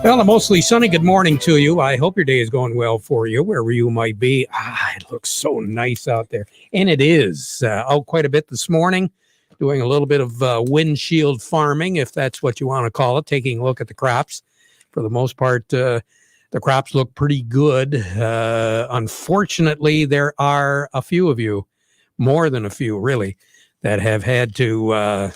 Well, a mostly sunny good morning to you. I hope your day is going well for you, wherever you might be. It looks so nice out there. And it is out quite a bit this morning, doing a little bit of windshield farming, if that's what you want to call it, taking a look at the crops. For the most part, the crops look pretty good. Unfortunately, there are a few of you, more than a few really, that have had to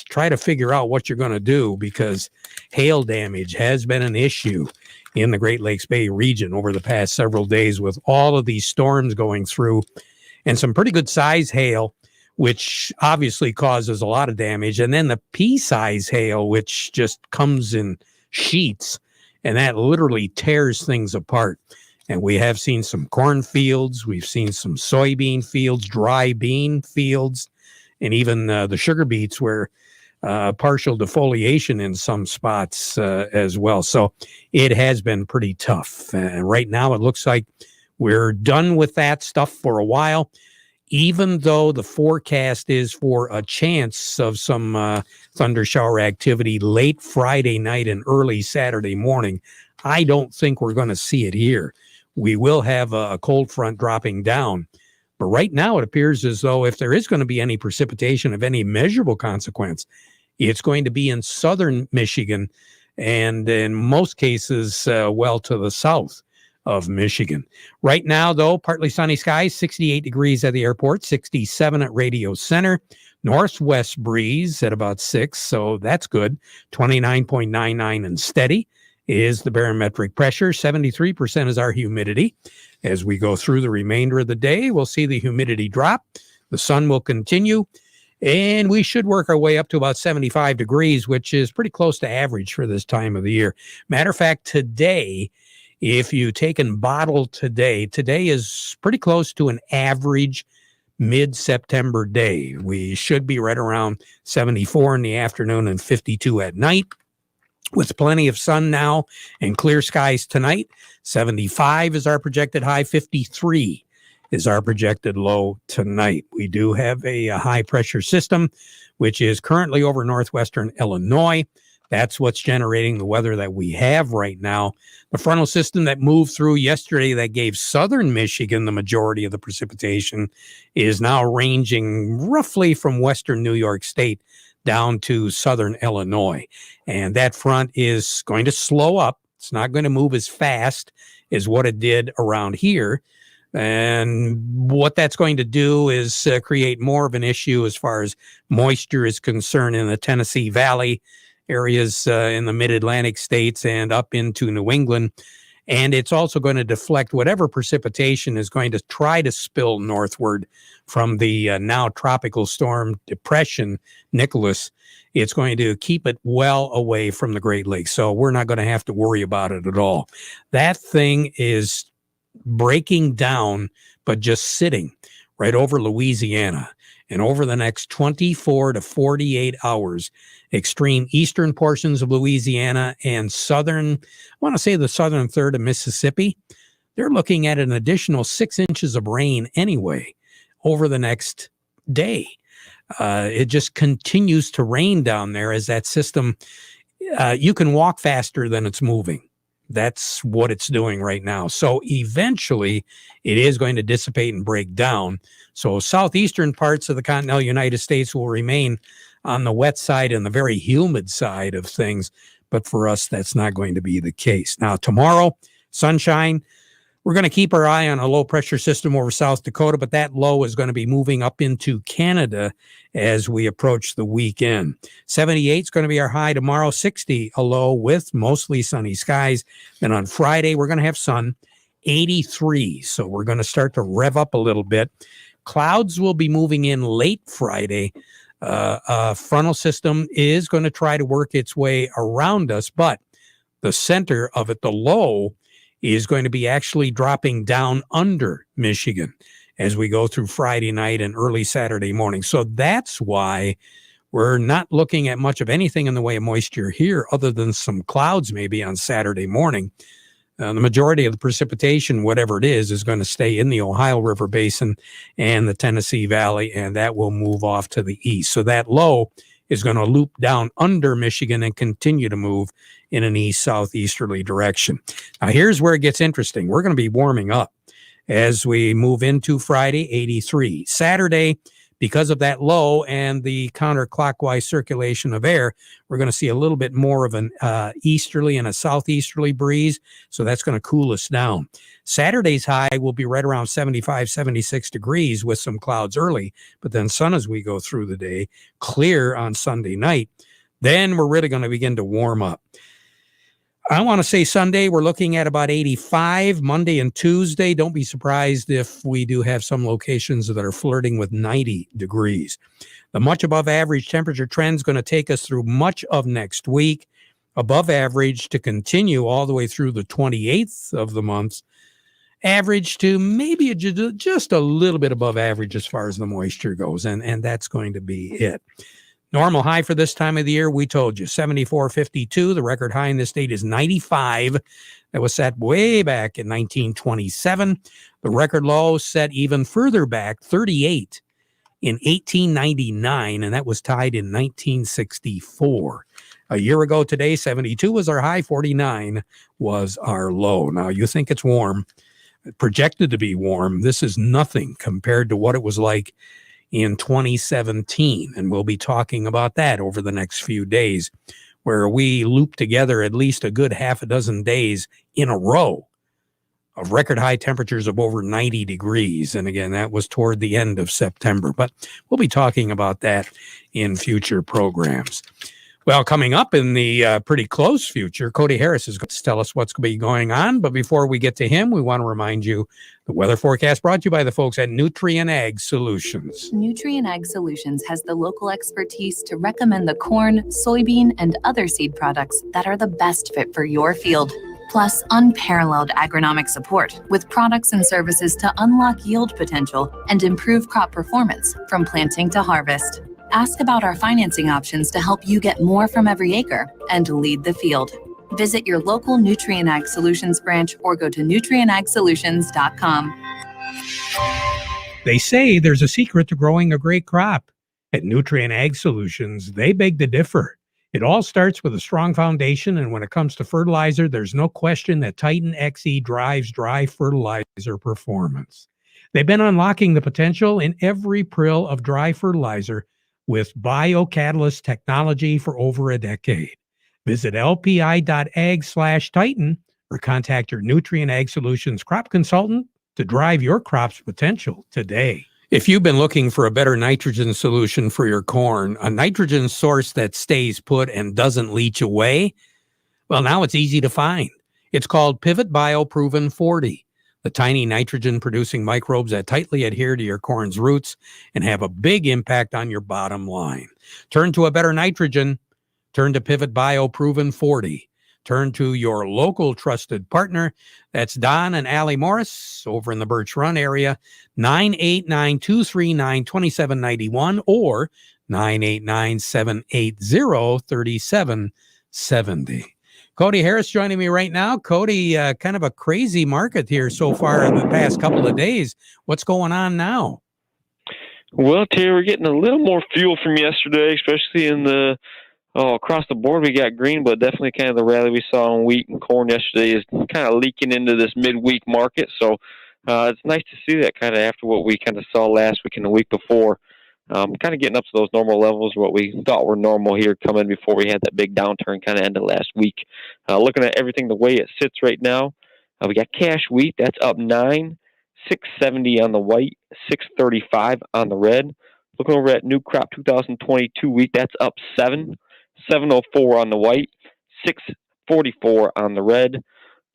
try to figure out what you're going to do, because hail damage has been an issue in the Great Lakes Bay region over the past several days, with all of these storms going through and some pretty good size hail, which obviously causes a lot of damage. And then the pea-size hail, which just comes in sheets, and that literally tears things apart. And we have seen some cornfields, we've seen some soybean fields, dry bean fields, and even the sugar beets where partial defoliation in some spots as well. So it has been pretty tough. Right now, it looks like we're done with that stuff for a while, even though the forecast is for a chance of some thunder shower activity late Friday night and early Saturday morning. I don't think we're going to see it here. We will have a cold front dropping down. But right now, it appears as though if there is going to be any precipitation of any measurable consequence, it's going to be in southern Michigan, and in most cases, well to the south of Michigan. Right now, though, partly sunny skies, 68 degrees at the airport, 67 at Radio Center. Northwest breeze at about 6, so that's good. 29.99 and steady is the barometric pressure. 73% is our humidity. As we go through the remainder of the day, we'll see the humidity drop. The sun will continue, and we should work our way up to about 75 degrees, which is pretty close to average for this time of the year. Matter of fact, today, if you take and bottle today is pretty close to an average mid-September day. We should be right around 74 in the afternoon and 52 at night, with plenty of sun now and clear skies tonight. 75 is our projected high, 53 is our projected low tonight. We do have a high pressure system, which is currently over northwestern Illinois. That's what's generating the weather that we have right now. The frontal system that moved through yesterday that gave southern Michigan the majority of the precipitation is now ranging roughly from western New York State down to southern Illinois. And that front is going to slow up. It's not going to move as fast as what it did around here. And what that's going to do is create more of an issue as far as moisture is concerned in the Tennessee Valley areas, in the mid-Atlantic states and up into New England. And it's also going to deflect whatever precipitation is going to try to spill northward from the now tropical storm depression, Nicholas. It's going to keep it well away from the Great Lakes. So we're not going to have to worry about it at all. That thing is breaking down, but just sitting right over Louisiana. And over the next 24 to 48 hours, extreme eastern portions of Louisiana and southern, I want to say the southern third of Mississippi, they're looking at an additional 6 inches of rain anyway over the next day. It just continues to rain down there as that system, you can walk faster than it's moving. That's what it's doing right now. So eventually it is going to dissipate and break down. So southeastern parts of the continental United States will remain on the wet side and the very humid side of things. But for us, that's not going to be the case. Now, tomorrow, sunshine. We're going to keep our eye on a low pressure system over South Dakota, but that low is going to be moving up into Canada as we approach the weekend. 78 is going to be our high tomorrow, 60 a low with mostly sunny skies. Then on Friday, we're going to have sun, 83. So we're going to start to rev up a little bit. Clouds will be moving in late Friday. Frontal system is going to try to work its way around us, but the center of it, the low, is going to be actually dropping down under Michigan as we go through Friday night and early Saturday morning. So that's why we're not looking at much of anything in the way of moisture here other than some clouds maybe on Saturday morning. The majority of the precipitation, whatever it is going to stay in the Ohio River Basin and the Tennessee Valley, and that will move off to the east. So that low is going to loop down under Michigan and continue to move in an east-southeasterly direction. Now, here's where it gets interesting. We're going to be warming up as we move into Friday, 83. Saturday, because of that low and the counterclockwise circulation of air, we're going to see a little bit more of an easterly and a southeasterly breeze. So that's going to cool us down. Saturday's high will be right around 75, 76 degrees with some clouds early, but then sun as we go through the day, clear on Sunday night. Then we're really going to begin to warm up. I want to say Sunday, we're looking at about 85. Monday and Tuesday, don't be surprised if we do have some locations that are flirting with 90 degrees. The much above average temperature trend is going to take us through much of next week, above average to continue all the way through the 28th of the month, average to maybe just a little bit above average as far as the moisture goes, and that's going to be it. Normal high for this time of the year, we told you, 74.52. The record high in this state is 95. That was set way back in 1927. The record low set even further back, 38, in 1899, and that was tied in 1964. A year ago today, 72 was our high, 49 was our low. Now, you think it's warm, projected to be warm. This is nothing compared to what it was like in 2017, and we'll be talking about that over the next few days, where we loop together at least a good half a dozen days in a row of record high temperatures of over 90 degrees. And again, that was toward the end of September, but we'll be talking about that in future programs. Well, coming up in the pretty close future, Cody Harris is going to tell us what's going to be going on. But before we get to him, we want to remind you the weather forecast brought to you by the folks at Nutrien Ag Solutions. Nutrien Ag Solutions has the local expertise to recommend the corn, soybean, and other seed products that are the best fit for your field. Plus, unparalleled agronomic support with products and services to unlock yield potential and improve crop performance from planting to harvest. Ask about our financing options to help you get more from every acre and lead the field. Visit your local Nutrien Ag Solutions branch or go to nutrienagsolutions.com. They say there's a secret to growing a great crop. At Nutrien Ag Solutions, they beg to differ. It all starts with a strong foundation, and when it comes to fertilizer, there's no question that Titan XE drives dry fertilizer performance. They've been unlocking the potential in every prill of dry fertilizer with biocatalyst technology for over a decade. Visit lpi.ag/Titan or contact your Nutrien Ag Solutions crop consultant to drive your crop's potential today. If you've been looking for a better nitrogen solution for your corn, a nitrogen source that stays put and doesn't leach away, well, now it's easy to find. It's called Pivot Bio Proven 40. The tiny nitrogen-producing microbes that tightly adhere to your corn's roots and have a big impact on your bottom line. Turn to a better nitrogen. Turn to Pivot Bio Proven 40. Turn to your local trusted partner. That's Don and Allie Morris over in the Birch Run area, 989-239-2791 or 989-780-3770. Cody Harris joining me right now. Cody, kind of a crazy market here so far in the past couple of days. What's going on now? Well, Terry, we're getting a little more fuel from yesterday, especially in the across the board. We got green, but definitely kind of the rally we saw on wheat and corn yesterday is kind of leaking into this midweek market. So it's nice to see that kind of after what we kind of saw last week and the week before. Kind of getting up to those normal levels, what we thought were normal here coming before we had that big downturn kind of end of last week. Looking at everything the way it sits right now, we got cash wheat, that's up 9, 670 on the white, 635 on the red. Looking over at new crop 2022 wheat, that's up 7, 704 on the white, 644 on the red.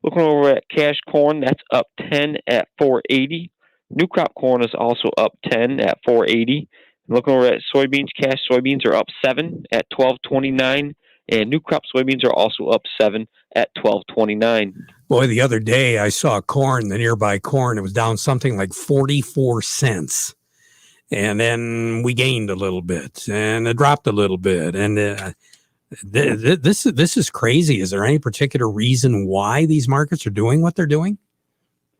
Looking over at cash corn, that's up 10 at 480. New crop corn is also up 10 at 480. Looking over at soybeans, cash soybeans are up 7 at 1229, and new crop soybeans are also up 7 at 1229. Boy, the other day I saw corn, the nearby corn, it was down something like 44 cents. And then we gained a little bit, and it dropped a little bit. And this is crazy. Is there any particular reason why these markets are doing what they're doing?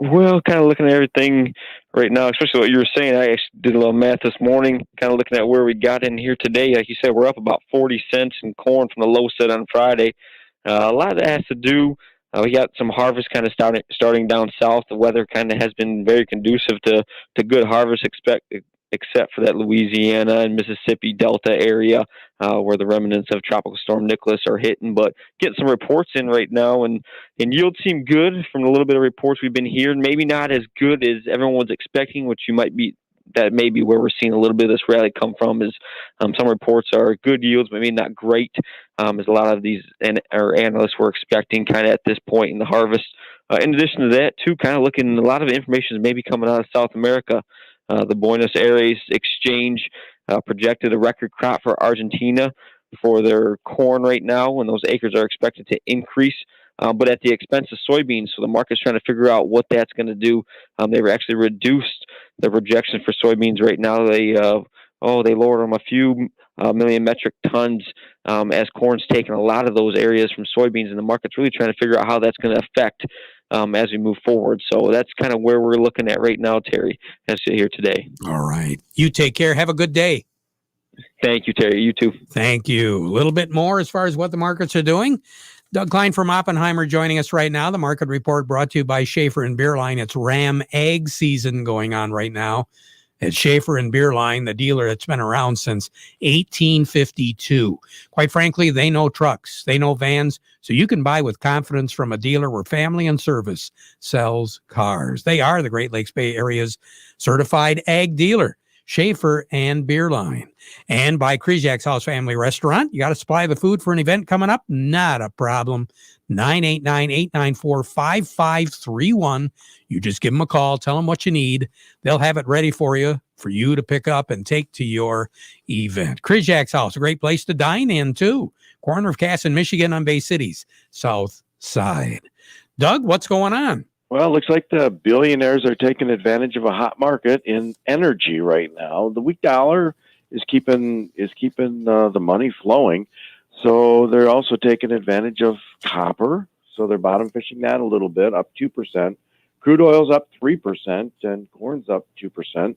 Well, kind of looking at everything right now, especially what you were saying. I actually did a little math this morning, kind of looking at where we got in here today. Like you said, we're up about 40 cents in corn from the low set on Friday. A lot of that has to do. We got some harvest kind of starting down south. The weather kind of has been very conducive to good harvest, except for that Louisiana and Mississippi Delta area where the remnants of Tropical Storm Nicholas are hitting. But getting some reports in right now, and yields seem good from a little bit of reports we've been hearing. Maybe not as good as everyone was expecting, which you might be. That may be where we're seeing a little bit of this rally come from. Is some reports are good yields, but maybe not great, as a lot of these our analysts were expecting kind of at this point in the harvest. In addition to that, too, kind of looking, a lot of information is maybe coming out of South America. The Buenos Aires Exchange projected a record crop for Argentina for their corn right now, and those acres are expected to increase, but at the expense of soybeans. So the market's trying to figure out what that's going to do. They've actually reduced the projection for soybeans right now. They lowered them a few million metric tons as corn's taken a lot of those areas from soybeans, and the market's really trying to figure out how that's going to affect as we move forward. So that's kind of where we're looking at right now, Terry, as I sit here today. All right. You take care. Have a good day. Thank you, Terry. You too. Thank you. A little bit more as far as what the markets are doing. Doug Klein from Oppenheimer joining us right now. The market report brought to you by Schaefer and Beerline. It's Ram egg season going on right now at Schaefer and Beerline, the dealer that's been around since 1852. Quite frankly, they know trucks, they know vans, so you can buy with confidence from a dealer where family and service sells cars. They are the Great Lakes Bay Area's certified ag dealer, Schaefer and Beerline. And by Kryjak's House Family Restaurant. You got to supply the food for an event coming up? Not a problem. 989-894-5531. You just give them a call, tell them what you need. They'll have it ready for you to pick up and take to your event. Kryjak's House, a great place to dine in too. Corner of Cass in Michigan on Bay City's south side. Doug, what's going on? Well, it looks like the billionaires are taking advantage of a hot market in energy right now. The weak dollar is keeping the money flowing. So they're also taking advantage of copper. So they're bottom fishing that a little bit, up 2%. Crude oil's up 3%, and corn's up 2%.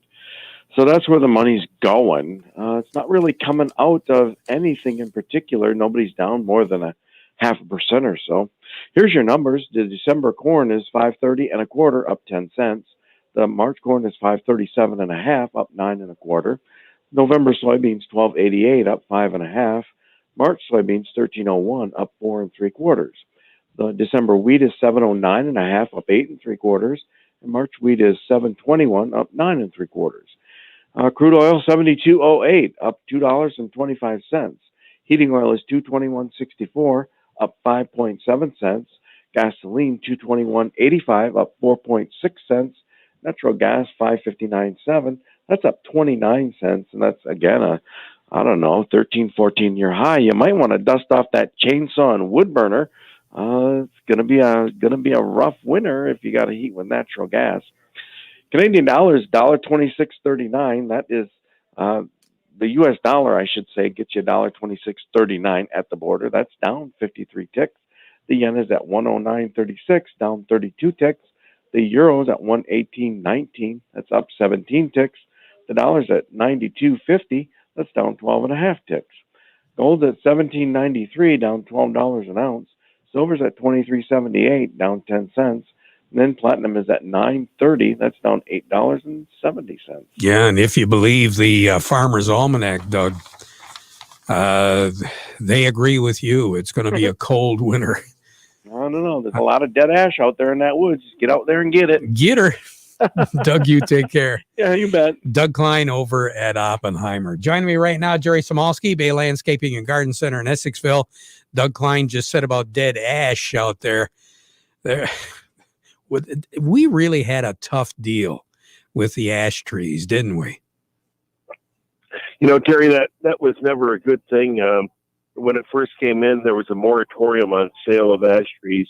So that's where the money's going. It's not really coming out of anything in particular. Nobody's down more than a 0.5% or so. Here's your numbers. The December corn is $5.30 1/4, up 10 cents. The March corn is $5.37 1/2, up 9 1/4. November soybeans $12.88, up 5 1/2. March soybeans $13.01, up 4 3/4. The December wheat is $7.09 1/2, up 8 3/4. And March wheat is $7.21, up 9 3/4. Crude oil $72.08, up $2.25. Heating oil is $221.64, up 5.7 cents. Gasoline $221.85, up 4.6 cents. Natural gas $5.59.7, that's up 29 cents, and that's again a 13-14 year high. You might want to dust off that chainsaw and wood burner. It's gonna be a rough winter if you got to heat with natural gas. Canadian dollar is $1.2639. That is the U.S. dollar, I should say, gets you $1.2639 at the border. That's down 53 ticks. The yen is at 109.36, down 32 ticks. The euro is at 118.19. That's up 17 ticks. The dollar's at 92.50. That's down 12.5 ticks. Gold's at 17.93, down $12 an ounce. Silver's at 23.78, down 10 cents. And then platinum is at 9.30. That's down $8.70. Yeah, and if you believe the Farmer's Almanac, Doug, they agree with you. It's going to be a cold winter. I don't know. There's a lot of dead ash out there in that woods. Just get out there and get it. Get her. Doug, you take care. Yeah, you bet. Doug Klein over at Oppenheimer. Joining me right now, Jerry Samalski, Bay Landscaping and Garden Center in Essexville. Doug Klein just said about dead ash out there. We really had a tough deal with the ash trees, didn't we? You know, Terry, that was never a good thing. When it first came in, there was a moratorium on sale of ash trees.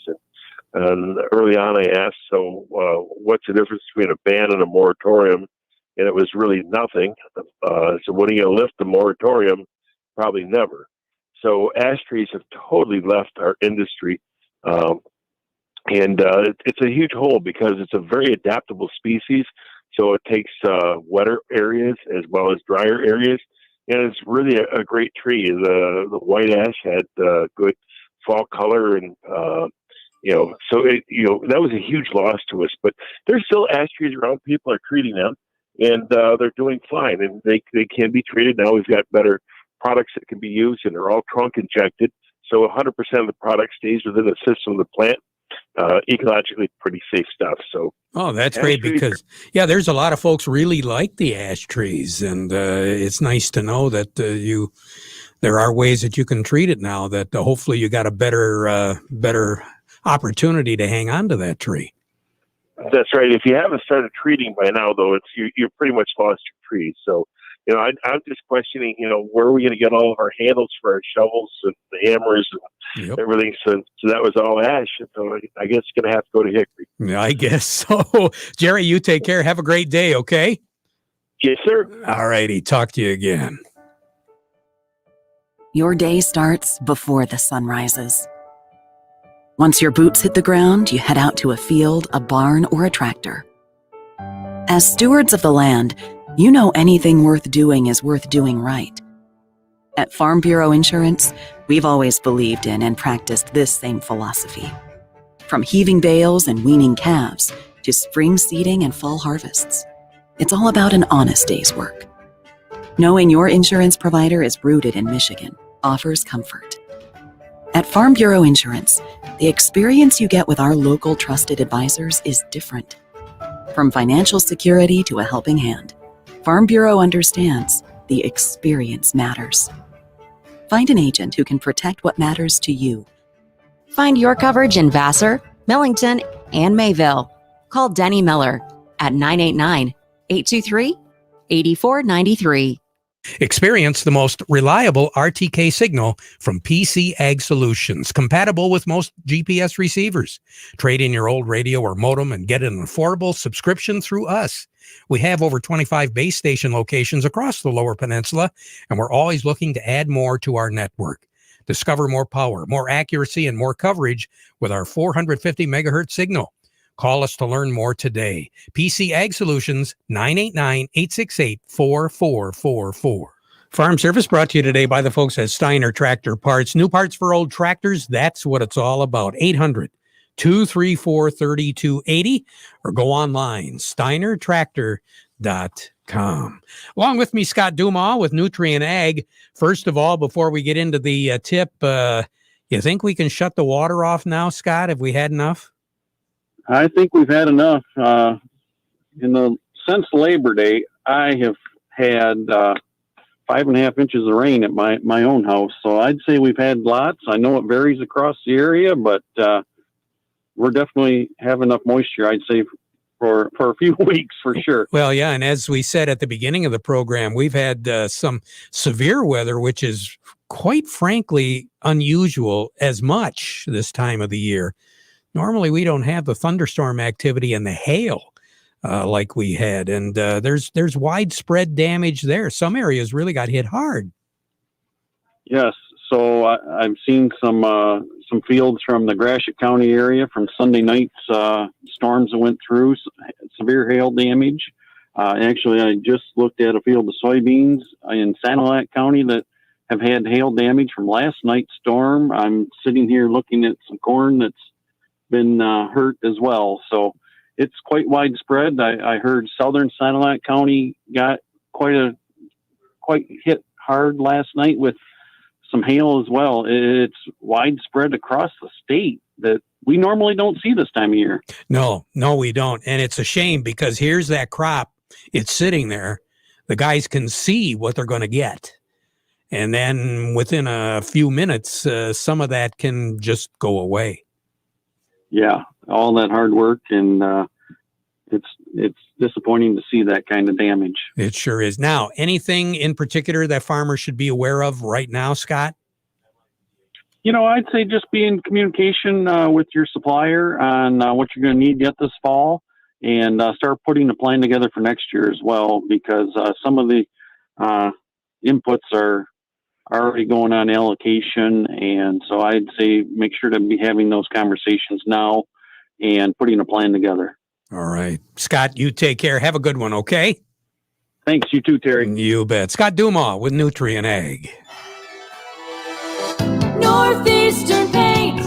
And early on, I asked, so what's the difference between a ban and a moratorium? And it was really nothing. So when are you going to lift the moratorium? Probably never. So ash trees have totally left our industry. And it's a huge hole because it's a very adaptable species. So it takes wetter areas as well as drier areas. And it's really a great tree. The white ash had good fall color, and so that was a huge loss to us. But there's still ash trees around. People are treating them, and they're doing fine. And they can be treated. Now we've got better products that can be used, and they're all trunk injected. So 100% of the product stays within the system of the plant. Ecologically pretty safe stuff. So, oh, that's great because, there's a lot of folks really like the ash trees, and it's nice to know that there are ways that you can treat it now. That hopefully you got a better opportunity to hang on to that tree. That's right. If you haven't started treating by now, though, you're pretty much lost your trees. So, I'm just questioning, where are we going to get all of our handles for our shovels and the hammers and everything? So that was all ash. So I guess it's going to have to go to hickory. I guess so. Jerry, you take care. Have a great day, okay? Yes, sir. All righty. Talk to you again. Your day starts before the sun rises. Once your boots hit the ground, you head out to a field, a barn, or a tractor. As stewards of the land, you know anything worth doing is worth doing right. At Farm Bureau Insurance, we've always believed in and practiced this same philosophy. From heaving bales and weaning calves to spring seeding and fall harvests, it's all about an honest day's work. Knowing your insurance provider is rooted in Michigan offers comfort. At Farm Bureau Insurance, the experience you get with our local trusted advisors is different. From financial security to a helping hand, Farm Bureau understands the experience matters. Find an agent who can protect what matters to you. Find your coverage in Vassar, Millington, and Mayville. Call Denny Miller at 989-823-8493. Experience the most reliable RTK signal from PC Ag Solutions, compatible with most GPS receivers. Trade in your old radio or modem and get an affordable subscription through us. We have over 25 base station locations across the Lower Peninsula, and we're always looking to add more to our network. Discover more power, more accuracy, and more coverage with our 450 megahertz signal. Call us to learn more today. PC Ag Solutions, 989-868-4444. Farm Service brought to you today by the folks at Steiner Tractor Parts. New parts for old tractors, that's what it's all about. 800-234-3280 or go online, steinertractor.com. Along with me, Scott Dumas with Nutrient Ag. First of all, before we get into the tip, you think we can shut the water off now, Scott? Have we had enough? I think we've had enough. Since Labor Day, I have had 5.5 inches of rain at my own house. So I'd say we've had lots. I know it varies across the area, but we're definitely have enough moisture, I'd say, for a few weeks for sure. Well, yeah. And as we said at the beginning of the program, we've had some severe weather, which is quite frankly unusual as much this time of the year. Normally, we don't have the thunderstorm activity and the hail like we had. And there's widespread damage there. Some areas really got hit hard. Yes. So I've seen some fields from the Gratiot County area from Sunday night's storms that went through, severe hail damage. Actually, I just looked at a field of soybeans in Sanilac County that have had hail damage from last night's storm. I'm sitting here looking at some corn that's been hurt as well. So it's quite widespread. I heard southern Sanilac County got quite hit hard last night with some hail as well. It's widespread across the state that we normally don't see this time of year. No, we don't. And it's a shame because here's that crop. It's sitting there. The guys can see what they're going to get. And then within a few minutes, some of that can just go away. Yeah, all that hard work, and it's disappointing to see that kind of damage. It sure is. Now, anything in particular that farmers should be aware of right now, Scott? I'd say just be in communication with your supplier on what you're going to need yet this fall, and start putting a plan together for next year as well, because some of the inputs are already going on allocation. And so I'd say make sure to be having those conversations now and putting a plan together. All right. Scott, you take care. Have a good one, okay? Thanks, you too, Terry. You bet. Scott Dumas with Nutrient Ag. Northeastern Paint,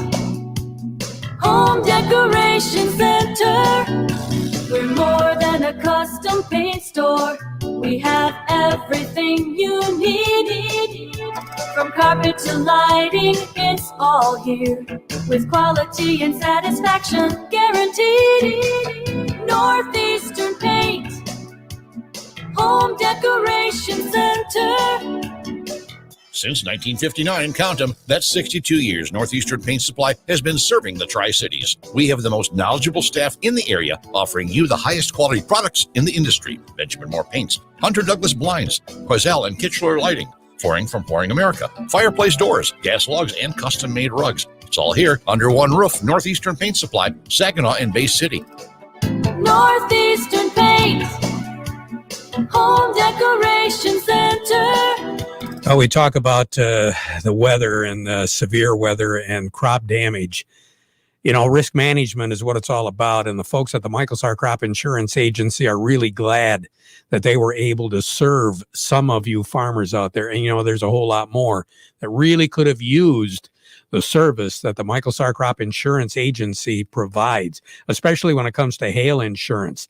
Home Decoration Center. We're more than a custom paint store. We have everything you need. From carpet to lighting, it's all here. With quality and satisfaction guaranteed. Northeastern Paint, Home Decoration Center. Since 1959, count them, that's 62 years, Northeastern Paint Supply has been serving the Tri-Cities. We have the most knowledgeable staff in the area, offering you the highest quality products in the industry. Benjamin Moore Paints, Hunter Douglas Blinds, Quazell and Kitchener Lighting, Flooring from Flooring America, fireplace doors, gas logs, and custom-made rugs. It's all here under one roof. Northeastern Paint Supply, Saginaw and Bay City. Northeastern Paint, Home Decoration Center. Oh, we talk about the weather and severe weather and crop damage. You know, risk management is what it's all about. And the folks at the Michaels R Crop Insurance Agency are really glad that they were able to serve some of you farmers out there. And, you know, there's a whole lot more that really could have used the service that the Michaels R Crop Insurance Agency provides, especially when it comes to hail insurance.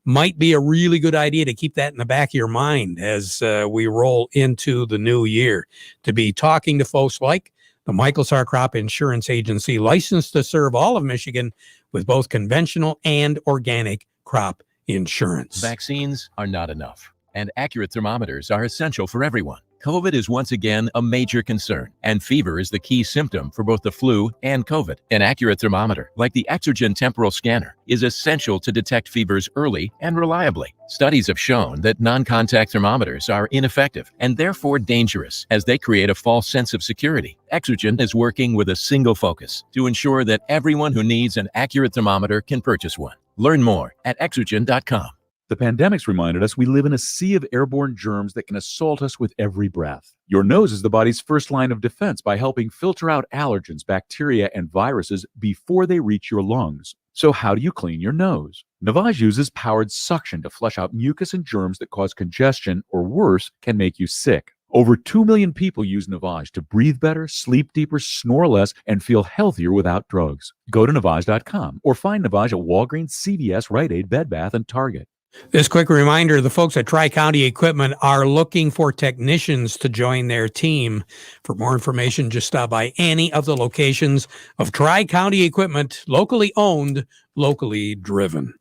Might be a really good idea to keep that in the back of your mind as we roll into the new year, to be talking to folks like the Michaels R Crop Insurance Agency, licensed to serve all of Michigan with both conventional and organic crop insurance. Vaccines are not enough, and accurate thermometers are essential for everyone. COVID is once again a major concern, and fever is the key symptom for both the flu and COVID. An accurate thermometer, like the Exergen temporal scanner, is essential to detect fevers early and reliably. Studies have shown that non-contact thermometers are ineffective and therefore dangerous, as they create a false sense of security. Exergen is working with a single focus to ensure that everyone who needs an accurate thermometer can purchase one. Learn more at exergen.com. The pandemic's reminded us we live in a sea of airborne germs that can assault us with every breath. Your nose is the body's first line of defense by helping filter out allergens, bacteria, and viruses before they reach your lungs. So how do you clean your nose? Navage uses powered suction to flush out mucus and germs that cause congestion, or worse, can make you sick. Over 2 million people use Navage to breathe better, sleep deeper, snore less, and feel healthier without drugs. Go to Navage.com or find Navage at Walgreens, CVS, Rite Aid, Bed Bath, and Target. This quick reminder, the folks at Tri-County Equipment are looking for technicians to join their team. For more information, just stop by any of the locations of Tri-County Equipment, locally owned, locally driven.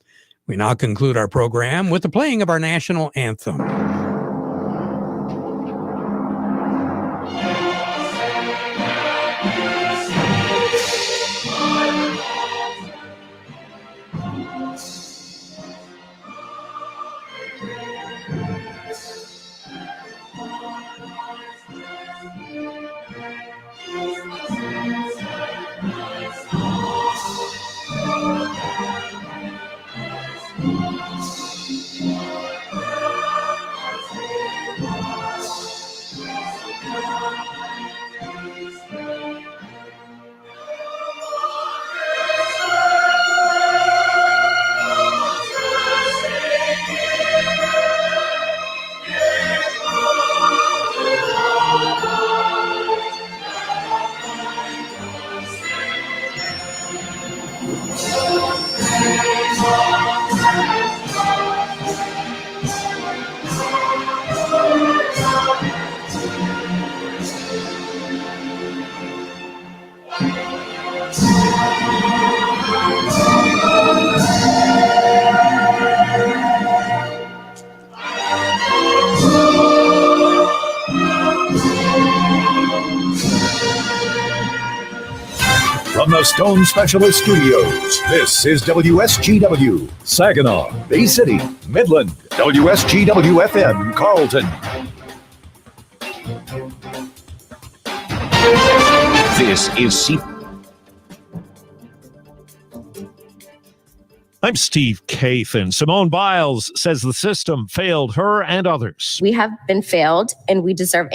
We now conclude our program with the playing of our national anthem. From the Stone Specialist Studios, this is WSGW, Saginaw, Bay City, Midland, WSGW-FM, Carlton. This is I'm Steve Kathan. Simone Biles says the system failed her and others. We have been failed, and we deserve